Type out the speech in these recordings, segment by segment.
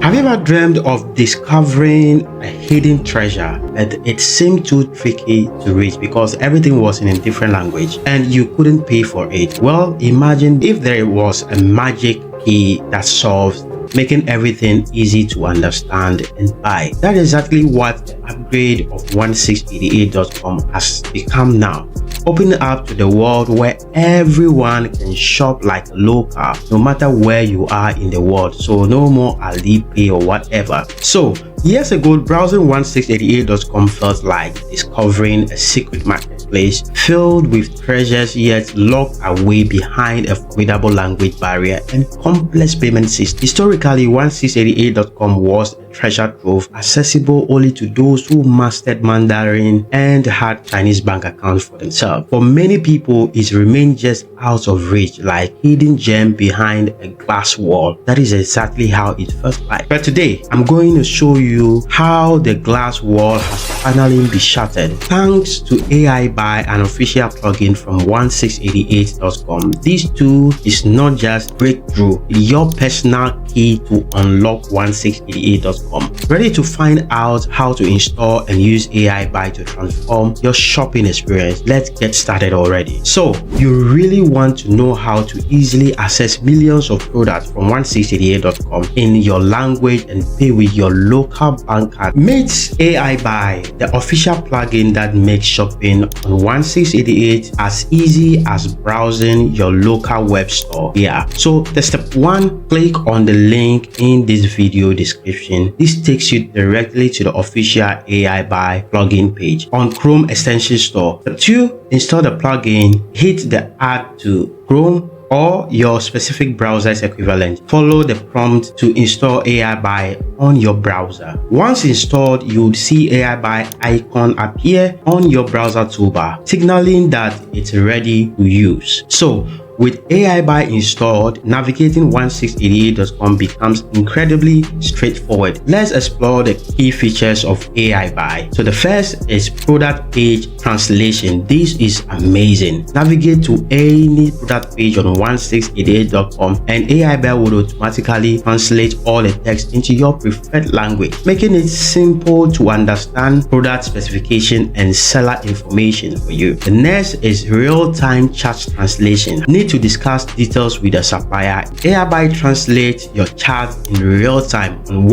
Have you ever dreamed of discovering a hidden treasure, but it seemed too tricky to reach because everything was in a different language and you couldn't pay for it? Well, imagine if there was a magic key that solves making everything easy to understand and buy. That is exactly what the upgrade of 1688.com has become now. Opening up to the world where everyone can shop like a local, no matter where you are in the world. So no more AIBUY or whatever. So years ago, browsing 1688.com felt like discovering a secret marketplace filled with treasures yet locked away behind a formidable language barrier and complex payment system. Historically, 1688.com was a treasure trove accessible only to those who mastered Mandarin and had Chinese bank accounts for themselves. For many people, it remained just out of reach, like hidden gem behind a glass wall. That is exactly how it felt like. But today, I'm going to show you how the glass wall has finally been shattered thanks to AIBUY, an official plugin from 1688.com. This tool is not just breakthrough, it's your personal key to unlock 1688.com. Ready to find out how to install and use AIBUY to transform your shopping experience? Let's get started already. So you really want to know how to easily access millions of products from 1688.com in your language and pay with your local bank card? Meet AIBUY, the official plugin that makes shopping on 1688 as easy as browsing your local web store. So the step 1, click on the link in this video description. This takes you directly to the official AIBUY plugin page on Chrome Extension Store. Step 2, install the plugin. Hit the Add to Chrome or your specific browser's equivalent. Follow the prompt to install AIBUY on your browser. Once installed, you would see AIBUY icon appear on your browser toolbar, signaling that it's ready to use. So with AIBUY installed, navigating 1688.com becomes incredibly straightforward. Let's explore the key features of AIBUY. So the first is product page translation. This is amazing. Navigate to any product page on 1688.com and AIBUY would automatically translate all the text into your preferred language, making it simple to understand product specification and seller information for you. The next is real-time chat translation. Need to discuss details with the supplier? AIBUY translates your chat in real time on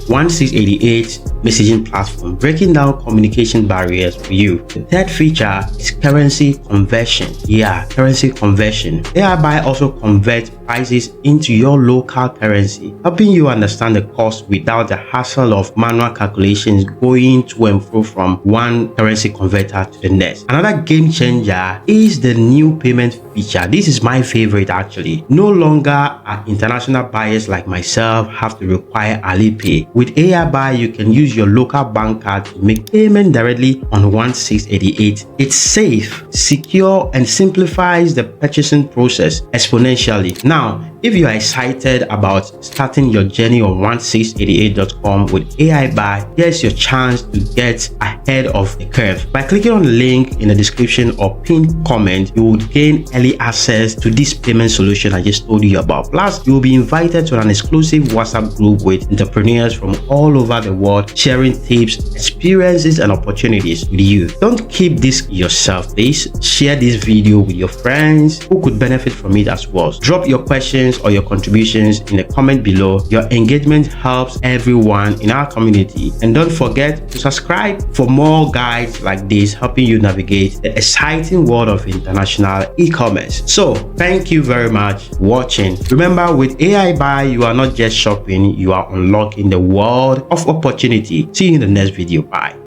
1688 messaging platform, breaking down communication barriers for you. The third feature is currency conversion. Currency conversion. AIBUY also converts prices into your local currency, helping you understand the cost without the hassle of manual calculations going to and fro from one currency converter to the next. Another game changer is the new payment feature. This is my favorite actually. No longer are international buyers like myself have to require AliPay. With AIBUY, you can use your local bank card to make payment directly on 1688. It's safe, secure, and simplifies the purchasing process exponentially. Now, if you are excited about starting your journey on 1688.com with AIBUY, here's your chance to get ahead of the curve. By clicking on the link in the description or pinned comment, you would gain early access to this payment solution I just told you about. Plus, you will be invited to an exclusive WhatsApp group with entrepreneurs from all over the world sharing tips, experiences, and opportunities with you. Don't keep this yourself, please. Share this video with your friends who could benefit from it as well. Drop your questions or your contributions in the comment below. Your engagement helps everyone in our community. And don't forget to subscribe for more guides like this, helping you navigate the exciting world of international e-commerce. So thank you very much for watching. Remember, with AIBUY, you are not just shopping, you are unlocking the world of opportunity. See you in the next video. Bye.